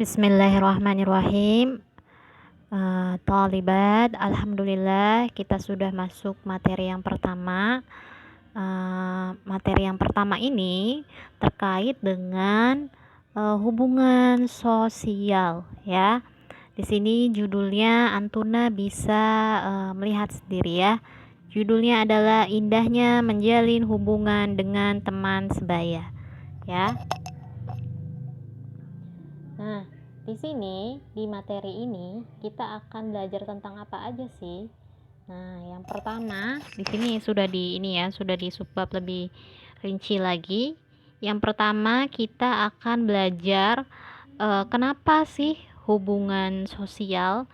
Bismillahirrahmanirrahim. Thalibat, alhamdulillah kita sudah masuk materi yang pertama. Materi yang pertama ini terkait dengan hubungan sosial ya. Di sini judulnya Antuna bisa melihat sendiri ya. Judulnya adalah indahnya menjalin hubungan dengan teman sebaya ya. Nah, di sini di materi ini kita akan belajar tentang apa aja sih? Nah, yang pertama di sini sudah di subbab lebih rinci lagi. Yang pertama kita akan belajar kenapa sih hubungan sosial,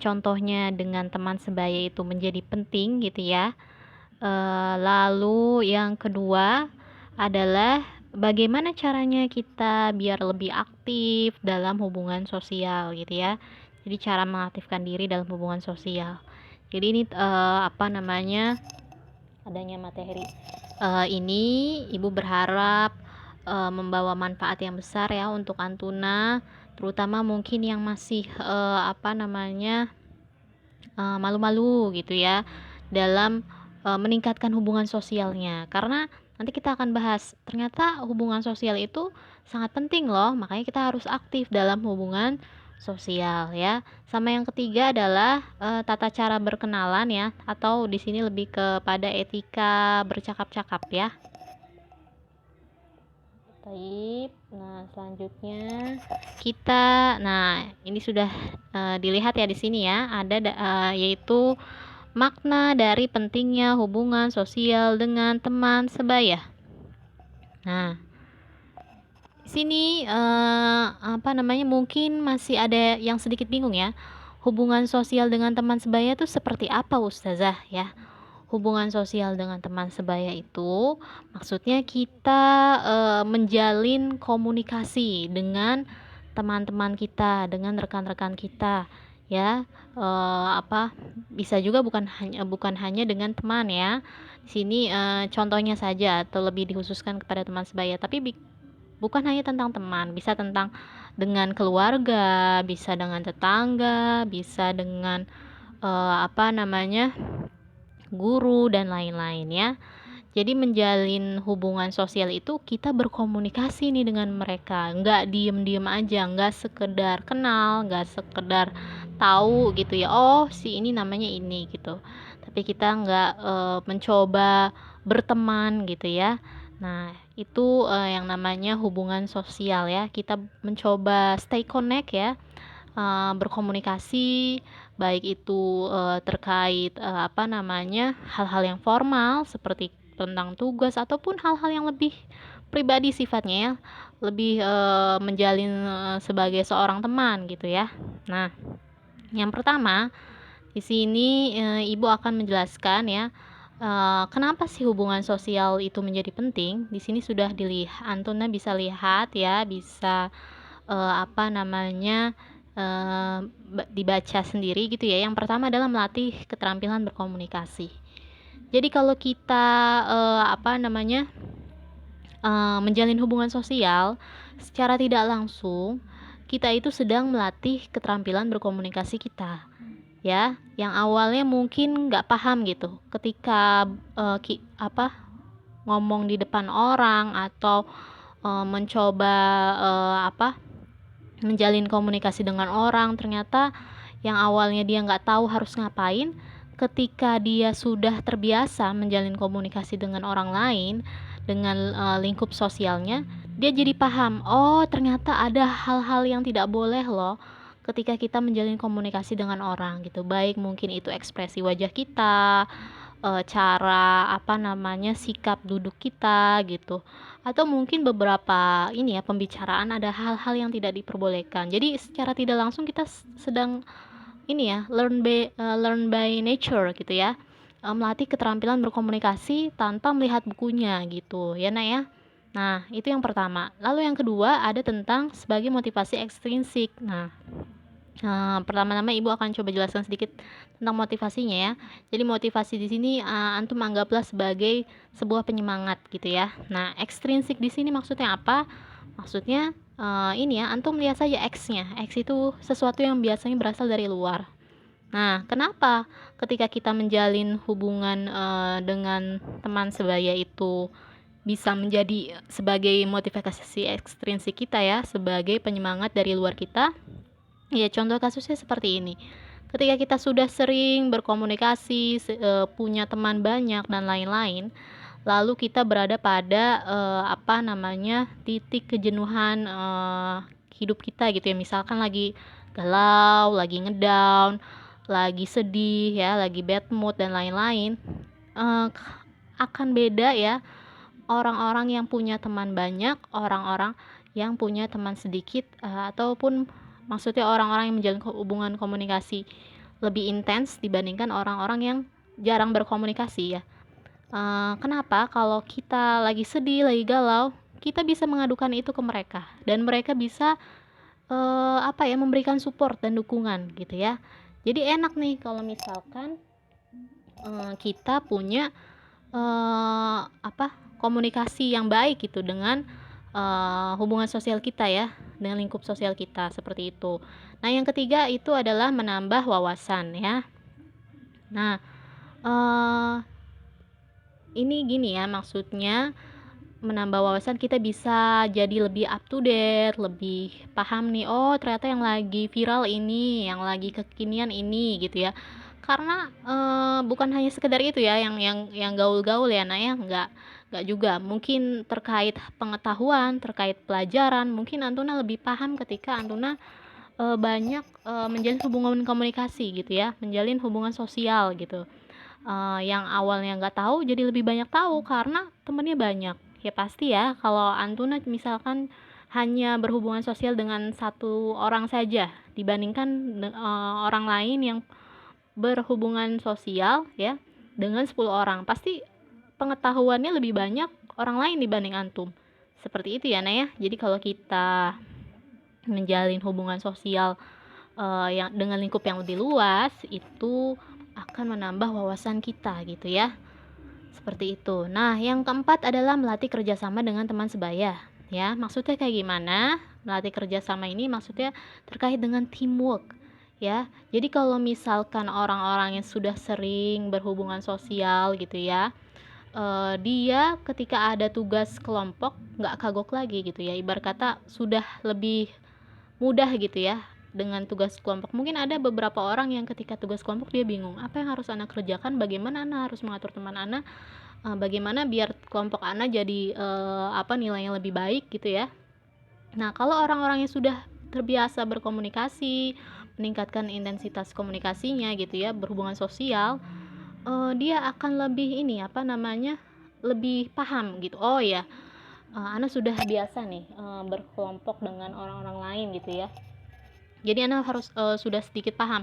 contohnya dengan teman sebaya itu menjadi penting gitu ya. Lalu yang kedua adalah bagaimana caranya kita biar lebih aktif dalam hubungan sosial gitu ya. Jadi cara mengaktifkan diri dalam hubungan sosial. Jadi ini adanya materi ini Ibu berharap membawa manfaat yang besar ya untuk Antuna, terutama mungkin yang masih malu-malu gitu ya dalam meningkatkan hubungan sosialnya, karena nanti kita akan bahas ternyata hubungan sosial itu sangat penting loh, makanya kita harus aktif dalam hubungan sosial ya. Sama yang ketiga adalah tata cara berkenalan ya, atau di sini lebih kepada etika bercakap-cakap ya. Baik, nah selanjutnya ini sudah dilihat ya di sini ya, ada yaitu makna dari pentingnya hubungan sosial dengan teman sebaya. Nah, di sini mungkin masih ada yang sedikit bingung ya. Hubungan sosial dengan teman sebaya itu seperti apa, Ustazah ya? Hubungan sosial dengan teman sebaya itu maksudnya kita menjalin komunikasi dengan teman-teman kita, dengan rekan-rekan kita ya. Bisa juga bukan hanya dengan teman ya. Di sini contohnya saja atau lebih dikhususkan kepada teman sebaya, tapi bukan hanya tentang teman, bisa tentang dengan keluarga, bisa dengan tetangga, bisa dengan guru dan lain-lain ya. Jadi menjalin hubungan sosial itu kita berkomunikasi nih dengan mereka, nggak diem-diem aja, nggak sekedar kenal, nggak sekedar tahu gitu ya, oh si ini namanya ini gitu, tapi kita nggak mencoba berteman gitu ya. Nah itu yang namanya hubungan sosial ya, kita mencoba stay connect ya, berkomunikasi baik itu terkait hal-hal yang formal seperti tentang tugas ataupun hal-hal yang lebih pribadi sifatnya ya, lebih menjalin sebagai seorang teman gitu ya. Nah, yang pertama di sini Ibu akan menjelaskan ya kenapa sih hubungan sosial itu menjadi penting. Di sini sudah dilihat, Antuna bisa lihat ya, bisa dibaca sendiri gitu ya. Yang pertama adalah melatih keterampilan berkomunikasi. Jadi kalau kita menjalin hubungan sosial secara tidak langsung, kita itu sedang melatih keterampilan berkomunikasi kita ya, yang awalnya mungkin nggak paham gitu ketika ngomong di depan orang atau mencoba menjalin komunikasi dengan orang. Ternyata yang awalnya dia nggak tahu harus ngapain, ketika dia sudah terbiasa menjalin komunikasi dengan orang lain, dengan lingkup sosialnya, dia jadi paham, oh ternyata ada hal-hal yang tidak boleh loh ketika kita menjalin komunikasi dengan orang gitu, baik mungkin itu ekspresi wajah kita, cara sikap duduk kita gitu, atau mungkin beberapa pembicaraan ada hal-hal yang tidak diperbolehkan. Jadi secara tidak langsung kita sedang learn by nature gitu ya, melatih keterampilan berkomunikasi tanpa melihat bukunya gitu ya Nak ya. Nah itu yang pertama. Lalu yang kedua ada tentang sebagai motivasi ekstrinsik. Nah pertama-tama Ibu akan coba jelaskan sedikit tentang motivasinya ya. Jadi motivasi di sini antum anggaplah sebagai sebuah penyemangat gitu ya. Nah, ekstrinsik di sini maksudnya apa? Maksudnya Ini ya, antum lihat saja X-nya. X itu sesuatu yang biasanya berasal dari luar. Nah, kenapa ketika kita menjalin hubungan, dengan teman sebaya itu bisa menjadi sebagai motivasi ekstrinsik kita ya, sebagai penyemangat dari luar kita? Ya, contoh kasusnya seperti ini. Ketika kita sudah sering berkomunikasi, punya teman banyak dan lain-lain, lalu kita berada pada, apa namanya, titik kejenuhan, hidup kita gitu ya. Misalkan lagi galau, lagi ngedown, lagi sedih ya, lagi bad mood dan lain-lain, eee, akan beda ya orang-orang yang punya teman banyak, orang-orang yang punya teman sedikit, ataupun maksudnya orang-orang yang menjalin hubungan komunikasi lebih intens dibandingkan orang-orang yang jarang berkomunikasi ya. Kenapa? Kalau kita lagi sedih, lagi galau, kita bisa mengadukan itu ke mereka dan mereka bisa, apa ya, memberikan support dan dukungan gitu ya. Jadi enak nih kalau misalkan, kita punya, apa, komunikasi yang baik gitu dengan, hubungan sosial kita ya, dengan lingkup sosial kita, seperti itu. Nah, yang ketiga itu adalah menambah wawasan ya. Nah, eee, ini gini ya, maksudnya menambah wawasan kita bisa jadi lebih up to date, lebih paham nih, oh ternyata yang lagi viral ini, yang lagi kekinian ini gitu ya. Karena, bukan hanya sekedar itu ya yang gaul-gaul ya, Nak, ya, nggak juga. Mungkin terkait pengetahuan, terkait pelajaran, mungkin Antuna lebih paham ketika Antuna, banyak, menjalin hubungan komunikasi gitu ya, menjalin hubungan sosial gitu. Yang awalnya nggak tahu jadi lebih banyak tahu karena temennya banyak. Ya pasti ya kalau Antuna misalkan hanya berhubungan sosial dengan satu orang saja dibandingkan orang lain yang berhubungan sosial ya dengan 10 orang. Pasti pengetahuannya lebih banyak orang lain dibanding antum. Seperti itu ya, Nah ya. Jadi kalau kita menjalin hubungan sosial yang dengan lingkup yang lebih luas itu akan menambah wawasan kita gitu ya. Seperti itu. Nah, yang keempat adalah melatih kerjasama dengan teman sebaya. Ya, maksudnya kayak gimana? Melatih kerjasama ini maksudnya terkait dengan teamwork. Ya, jadi kalau misalkan orang-orang yang sudah sering berhubungan sosial gitu ya, dia ketika ada tugas kelompok nggak kagok lagi gitu ya. Ibarat kata sudah lebih mudah gitu ya dengan tugas kelompok. Mungkin ada beberapa orang yang ketika tugas kelompok dia bingung, apa yang harus anak kerjakan, bagaimana anak harus mengatur teman anak, bagaimana biar kelompok anak jadi, apa, nilainya lebih baik gitu ya. Nah, kalau orang-orang yang sudah terbiasa berkomunikasi, meningkatkan intensitas komunikasinya gitu ya, berhubungan sosial, dia akan lebih ini, apa namanya, lebih paham gitu. Oh ya, Ana sudah biasa nih, berkelompok dengan orang-orang lain gitu ya. Jadi Ana harus, sudah sedikit paham.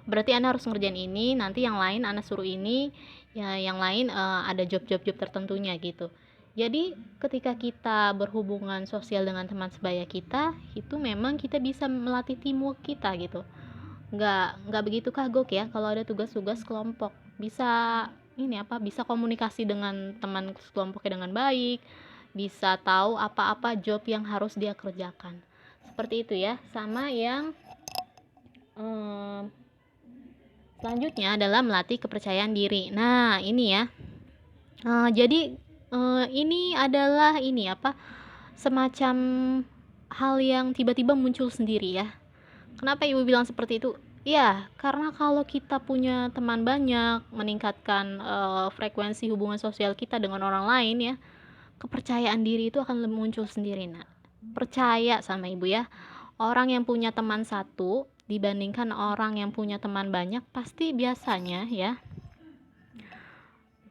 Berarti Ana harus ngerjain ini, nanti yang lain Ana suruh ini, ya yang lain, ada job-job tertentunya gitu. Jadi ketika kita berhubungan sosial dengan teman sebaya kita, itu memang kita bisa melatih teamwork kita gitu. Nggak begitu kagok ya kalau ada tugas-tugas kelompok. Bisa ini apa, bisa komunikasi dengan teman kelompoknya dengan baik, bisa tahu apa-apa job yang harus dia kerjakan. Seperti itu ya. Sama yang selanjutnya adalah melatih kepercayaan diri. Nah, ini ya. Jadi ini adalah ini apa? Semacam hal yang tiba-tiba muncul sendiri ya. Kenapa Ibu bilang seperti itu? Ya, karena kalau kita punya teman banyak, meningkatkan frekuensi hubungan sosial kita dengan orang lain ya, kepercayaan diri itu akan muncul sendiri. Nah, percaya sama Ibu ya. Orang yang punya teman satu dibandingkan orang yang punya teman banyak pasti biasanya ya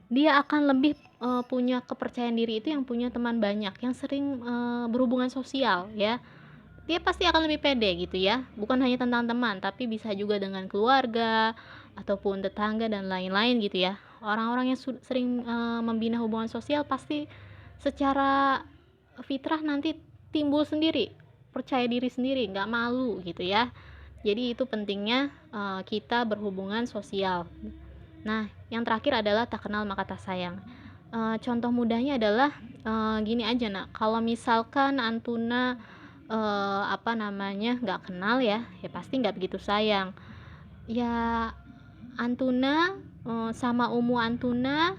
dia akan lebih punya kepercayaan diri itu yang punya teman banyak yang sering berhubungan sosial ya, dia pasti akan lebih pede gitu ya, bukan hanya tentang teman tapi bisa juga dengan keluarga ataupun tetangga dan lain-lain gitu ya. Orang-orang yang sering membina hubungan sosial pasti secara fitrah nanti timbul sendiri percaya diri sendiri, nggak malu gitu ya. Jadi itu pentingnya kita berhubungan sosial. Nah, yang terakhir adalah tak kenal maka tak sayang. Contoh mudahnya adalah gini aja, Nak. Kalau misalkan Antuna apa namanya, nggak kenal ya, ya pasti nggak begitu sayang. Ya Antuna, sama Umu Antuna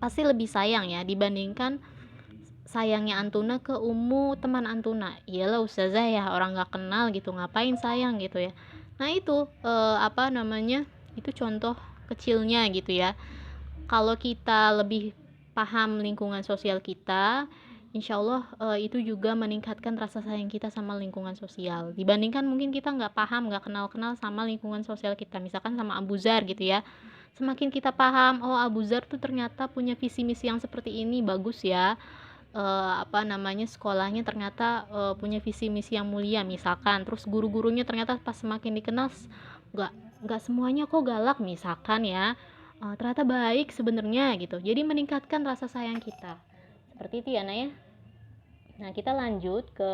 pasti lebih sayang ya dibandingkan sayangnya Antuna ke Umu teman Antuna. Iyalah ustazah ya, orang nggak kenal gitu, ngapain sayang gitu ya. Nah itu apa namanya, itu contoh kecilnya gitu ya. Kalau kita lebih paham lingkungan sosial kita, insya Allah itu juga meningkatkan rasa sayang kita sama lingkungan sosial dibandingkan mungkin kita nggak paham, nggak kenal-kenal sama lingkungan sosial kita, misalkan sama Abu Zar gitu ya. Semakin kita paham, oh Abu Zar tuh ternyata punya visi misi yang seperti ini, bagus ya. Apa namanya, sekolahnya ternyata punya visi misi yang mulia misalkan, terus guru-gurunya ternyata pas semakin dikenal nggak nggak semuanya kok galak misalkan ya. Ternyata baik sebenarnya gitu, jadi meningkatkan rasa sayang kita, seperti itu ya Nak ya. Nah kita lanjut ke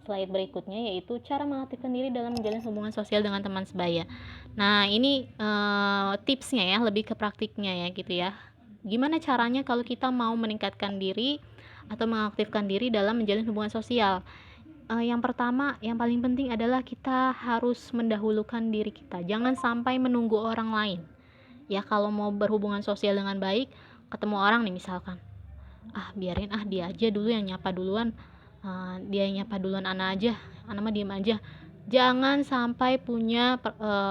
slide berikutnya, yaitu cara mengaktifkan diri dalam menjalin hubungan sosial dengan teman sebaya. Nah ini tipsnya ya, lebih ke praktiknya ya gitu ya. Gimana caranya kalau kita mau meningkatkan diri atau mengaktifkan diri dalam menjalin hubungan sosial? Yang pertama, yang paling penting adalah kita harus mendahulukan diri kita. Jangan sampai menunggu orang lain. Ya kalau mau berhubungan sosial dengan baik, ketemu orang nih misalkan, biarin dia aja dulu yang nyapa duluan, dia yang nyapa duluan, ana mah diem aja. Jangan sampai punya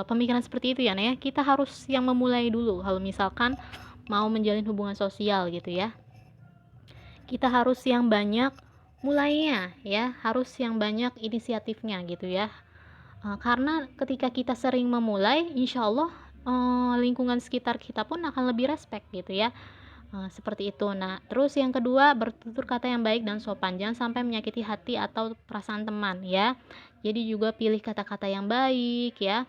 pemikiran seperti itu ya Nah ya. Kita harus yang memulai dulu kalau misalkan mau menjalin hubungan sosial gitu ya. Kita harus yang banyak mulainya ya, harus yang banyak inisiatifnya gitu ya. Karena ketika kita sering memulai, insya Allah lingkungan sekitar kita pun akan lebih respect gitu ya. Seperti itu. Nah, terus yang kedua, bertutur kata yang baik dan sopan, jangan sampai menyakiti hati atau perasaan teman ya. Jadi juga pilih kata-kata yang baik ya.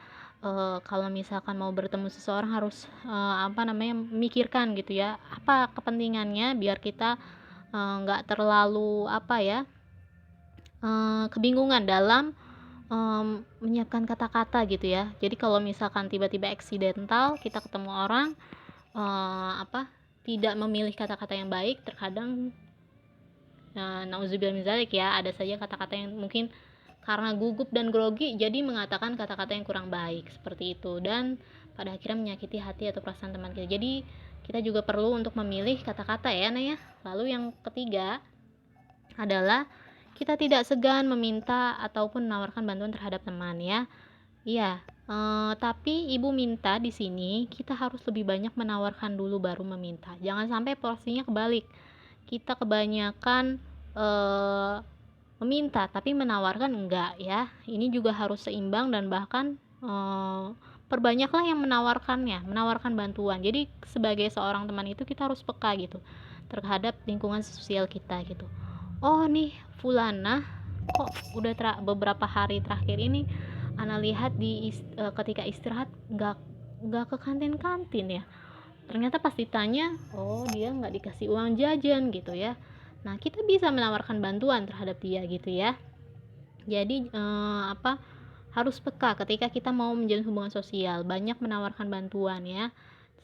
Kalau misalkan mau bertemu seseorang harus apa namanya, mikirkan gitu ya, apa kepentingannya, biar kita nggak terlalu apa ya, kebingungan dalam menyiapkan kata-kata gitu ya. Jadi kalau misalkan tiba-tiba accidental kita ketemu orang, apa, tidak memilih kata-kata yang baik, terkadang nauzubillah min dzalik ya, ada saja kata-kata yang mungkin karena gugup dan grogi jadi mengatakan kata-kata yang kurang baik seperti itu, dan pada akhirnya menyakiti hati atau perasaan teman kita. Jadi kita juga perlu untuk memilih kata-kata ya Nah ya. Lalu yang ketiga adalah kita tidak segan meminta ataupun menawarkan bantuan terhadap teman ya. Iya, tapi ibu minta di sini kita harus lebih banyak menawarkan dulu baru meminta. Jangan sampai porsinya kebalik. Kita kebanyakan meminta tapi menawarkan enggak ya. Ini juga harus seimbang, dan bahkan perbanyaklah yang menawarkan bantuan. Jadi sebagai seorang teman itu kita harus peka gitu terhadap lingkungan sosial kita gitu. Oh nih fulana kok udah beberapa hari terakhir ini ana lihat ketika istirahat nggak ke kantin-kantin ya. Ternyata pas ditanya, oh dia nggak dikasih uang jajan gitu ya. Nah kita bisa menawarkan bantuan terhadap dia gitu ya. Jadi apa, harus peka ketika kita mau menjalin hubungan sosial, banyak menawarkan bantuan ya.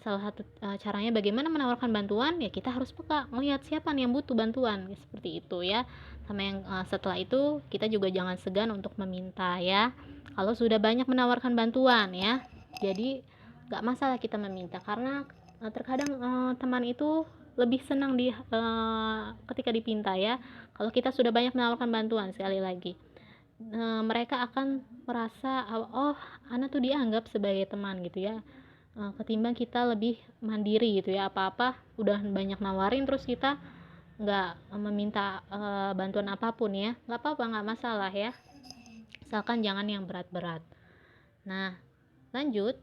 Salah satu caranya bagaimana menawarkan bantuan, ya kita harus peka melihat siapa nih yang butuh bantuan, seperti itu ya. Sama yang setelah itu kita juga jangan segan untuk meminta ya, kalau sudah banyak menawarkan bantuan ya. Jadi gak masalah kita meminta, karena terkadang teman itu lebih senang ketika dipinta ya. Kalau kita sudah banyak menawarkan bantuan, sekali lagi mereka akan merasa, oh Ana tuh dianggap sebagai teman gitu ya. Ketimbang kita lebih mandiri gitu ya, apa-apa udah banyak nawarin terus kita nggak meminta bantuan apapun ya, nggak apa-apa, nggak masalah ya, misalkan jangan yang berat-berat. Nah lanjut.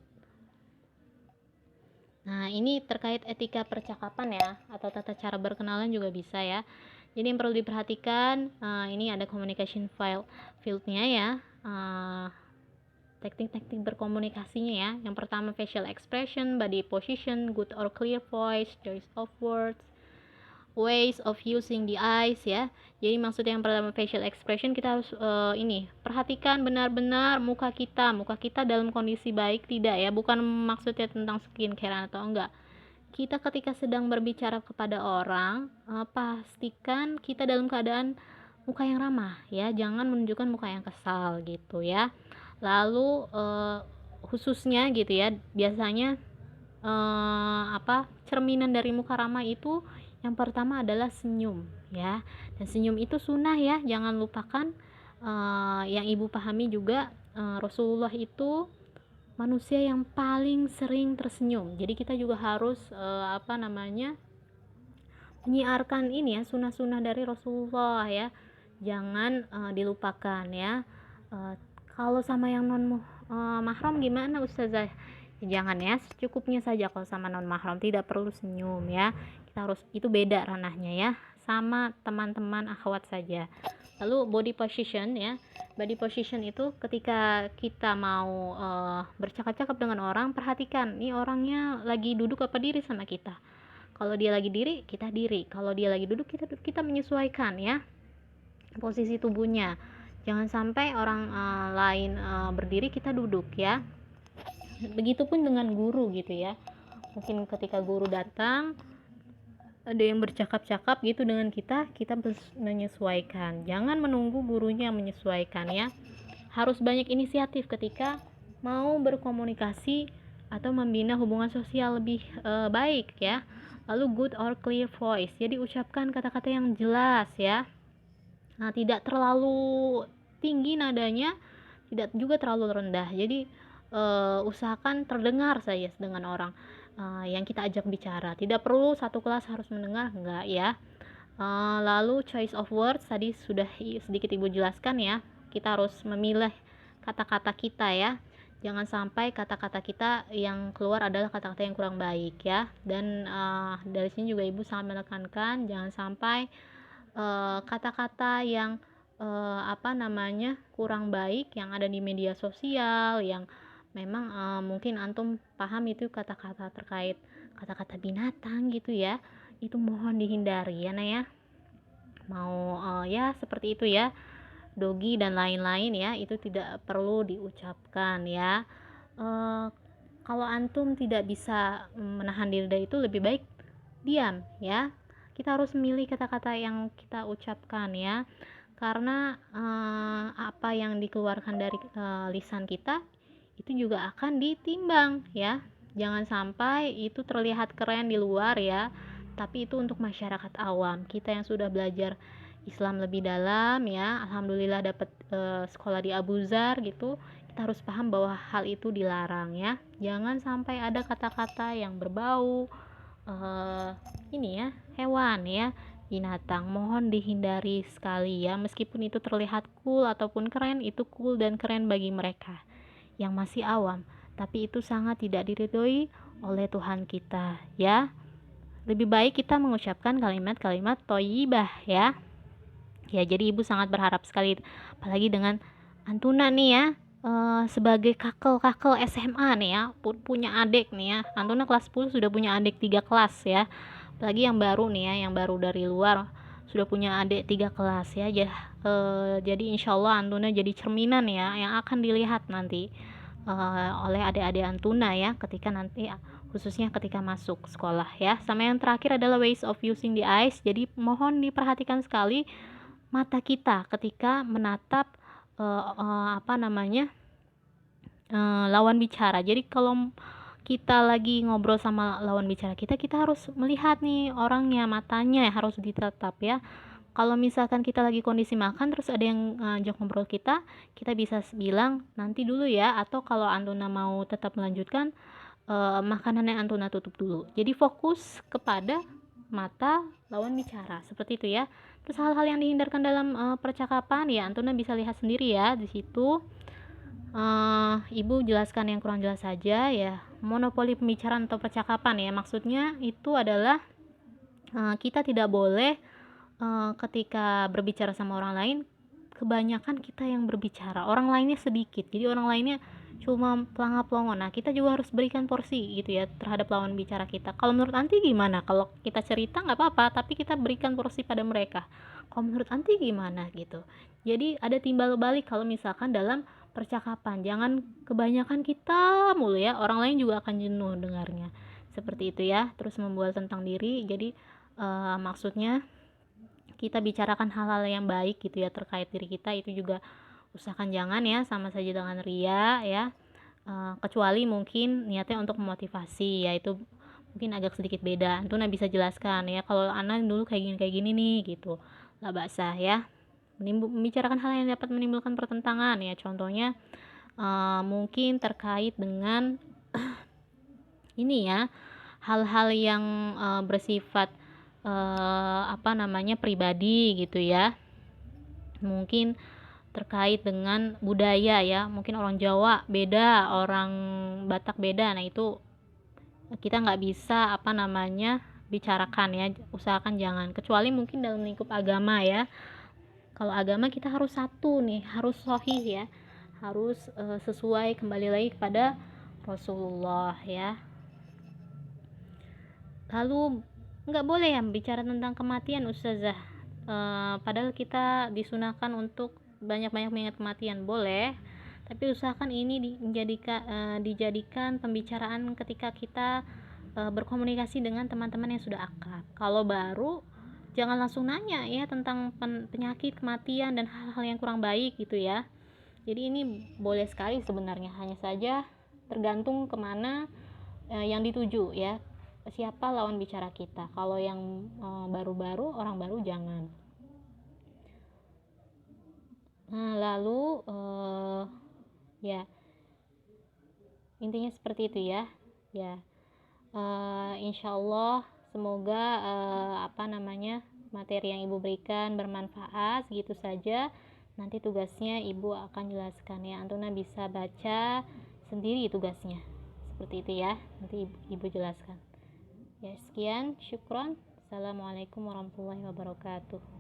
Nah ini terkait etika percakapan ya, atau tata cara berkenalan juga bisa ya. Jadi yang perlu diperhatikan, ini ada communication fieldnya ya, teknik-teknik berkomunikasinya ya. Yang pertama facial expression, body position, good or clear voice, choice of words, ways of using the eyes ya. Jadi maksudnya yang pertama facial expression, kita harus perhatikan benar-benar muka kita dalam kondisi baik tidak ya, bukan maksudnya tentang skincare atau enggak. Kita ketika sedang berbicara kepada orang, pastikan kita dalam keadaan muka yang ramah ya, jangan menunjukkan muka yang kesal gitu ya. Lalu khususnya gitu ya, biasanya cerminan dari muka ramah itu yang pertama adalah senyum ya. Dan senyum itu sunnah ya, jangan lupakan. Yang ibu pahami juga, Rasulullah itu manusia yang paling sering tersenyum. Jadi kita juga harus menyiarkan ini ya, sunnah-sunnah dari Rasulullah ya, jangan dilupakan ya. Kalau sama yang mahram gimana Ustazah? Jangan ya, secukupnya saja. Kalau sama non mahram tidak perlu senyum ya, kita harus, itu beda ranahnya ya, sama teman-teman akhwat saja. Lalu body position ya, body position itu ketika kita mau bercakap-cakap dengan orang, perhatikan nih orangnya lagi duduk apa diri sama kita. Kalau dia lagi diri, kita diri. Kalau dia lagi duduk, kita menyesuaikan ya posisi tubuhnya. Jangan sampai orang lain berdiri, kita duduk ya. Begitupun dengan guru gitu ya. Mungkin ketika guru datang, ada yang bercakap-cakap gitu dengan kita menyesuaikan. Jangan menunggu gurunya menyesuaikan ya. Harus banyak inisiatif ketika mau berkomunikasi atau membina hubungan sosial lebih baik ya. Lalu good or clear voice, jadi ucapkan kata-kata yang jelas ya. Nah, tidak terlalu tinggi nadanya, tidak juga terlalu rendah. Jadi usahakan terdengar saja dengan orang yang kita ajak bicara. Tidak perlu satu kelas harus mendengar, enggak ya. Lalu choice of words tadi sudah sedikit ibu jelaskan ya. Kita harus memilih kata-kata kita ya. Jangan sampai kata-kata kita yang keluar adalah kata-kata yang kurang baik ya. Dan dari sini juga ibu sangat menekankan jangan sampai kata-kata yang kurang baik yang ada di media sosial, yang memang mungkin antum paham itu kata-kata terkait kata-kata binatang gitu ya, itu mohon dihindari ya ya. Mau ya seperti itu ya, dogi dan lain-lain ya, itu tidak perlu diucapkan ya. Kalau antum tidak bisa menahan diri dari itu, lebih baik diam ya. Kita harus memilih kata-kata yang kita ucapkan ya, karena apa yang dikeluarkan dari lisan kita itu juga akan ditimbang ya. Jangan sampai itu terlihat keren di luar ya, tapi itu untuk masyarakat awam. Kita yang sudah belajar Islam lebih dalam ya, alhamdulillah dapat sekolah di Abu Zar gitu, kita harus paham bahwa hal itu dilarang ya. Jangan sampai ada kata-kata yang berbau ini ya, hewan ya, binatang, mohon dihindari sekali ya. Meskipun itu terlihat cool ataupun keren, itu cool dan keren bagi mereka yang masih awam, tapi itu sangat tidak diridhoi oleh Tuhan kita ya. Lebih baik kita mengucapkan kalimat-kalimat thayyibah ya. Ya, jadi ibu sangat berharap sekali, apalagi dengan Antuna nih ya, sebagai kakel SMA nih ya, punya adik nih ya. Antuna kelas 10 sudah punya adik 3 kelas ya. Apalagi yang baru nih ya, yang baru dari luar sudah punya adik 3 kelas ya. Jadi insyaallah Antuna jadi cerminan ya yang akan dilihat nanti oleh adik-adik Antuna ya, ketika nanti khususnya ketika masuk sekolah ya. Sama yang terakhir adalah ways of using the eyes. Jadi mohon diperhatikan sekali mata kita ketika menatap lawan bicara. Jadi kalau kita lagi ngobrol sama lawan bicara kita harus melihat nih orangnya, matanya harus ditatap ya. Kalau misalkan kita lagi kondisi makan terus ada yang ngajak ngobrol kita bisa bilang nanti dulu ya, atau kalau Antuna mau tetap melanjutkan makanannya Antuna tutup dulu. Jadi fokus kepada mata lawan bicara, seperti itu ya. Terus hal-hal yang dihindarkan dalam percakapan ya Antuna bisa lihat sendiri ya di situ. Ibu jelaskan yang kurang jelas saja ya. Monopoli pembicaraan atau percakapan ya, maksudnya itu adalah kita tidak boleh ketika berbicara sama orang lain kebanyakan kita yang berbicara, orang lainnya sedikit, jadi orang lainnya cuma pelangap-pelongo. Nah, kita juga harus berikan porsi gitu ya terhadap lawan bicara kita. Kalau menurut Anti gimana? Kalau kita cerita nggak apa-apa, tapi kita berikan porsi pada mereka. Kalau menurut Anti gimana gitu? Jadi ada timbal balik kalau misalkan dalam percakapan, jangan kebanyakan kita mulu ya, orang lain juga akan jenuh dengarnya. Seperti itu ya. Terus membuat tentang diri. Jadi maksudnya kita bicarakan hal-hal yang baik gitu ya terkait diri kita, itu juga usahakan jangan ya, sama saja dengan ria ya. Kecuali mungkin niatnya untuk memotivasi, ya itu mungkin agak sedikit beda. Itu bisa jelaskan ya, kalau Ana dulu kayak gini nih gitu, lah basah ya. Membicarakan hal yang dapat menimbulkan pertentangan ya, contohnya mungkin terkait dengan ini ya, hal-hal yang bersifat pribadi gitu ya. Mungkin terkait dengan budaya ya, mungkin orang Jawa beda, orang Batak beda. Nah, itu kita nggak bisa bicarakan ya, usahakan jangan, kecuali mungkin dalam lingkup agama ya. Kalau agama kita harus satu nih, harus sahih ya, harus sesuai, kembali lagi kepada Rasulullah ya. Lalu nggak boleh ya bicara tentang kematian Ustazah, padahal kita disunahkan untuk banyak-banyak mengingat kematian, boleh, tapi usahakan ini dijadikan pembicaraan ketika kita berkomunikasi dengan teman-teman yang sudah akrab. Kalau baru, jangan langsung nanya ya tentang penyakit, kematian, dan hal-hal yang kurang baik gitu ya. Jadi ini boleh sekali sebenarnya, hanya saja tergantung kemana yang dituju ya, siapa lawan bicara kita. Kalau yang baru-baru, orang baru, jangan. Nah, lalu ya intinya seperti itu ya. Insya Allah semoga materi yang ibu berikan bermanfaat. Segitu saja, nanti tugasnya ibu akan jelaskan ya, Antuna bisa baca sendiri tugasnya seperti itu ya, nanti ibu jelaskan ya. Sekian, syukron. Assalamualaikum warahmatullahi wabarakatuh.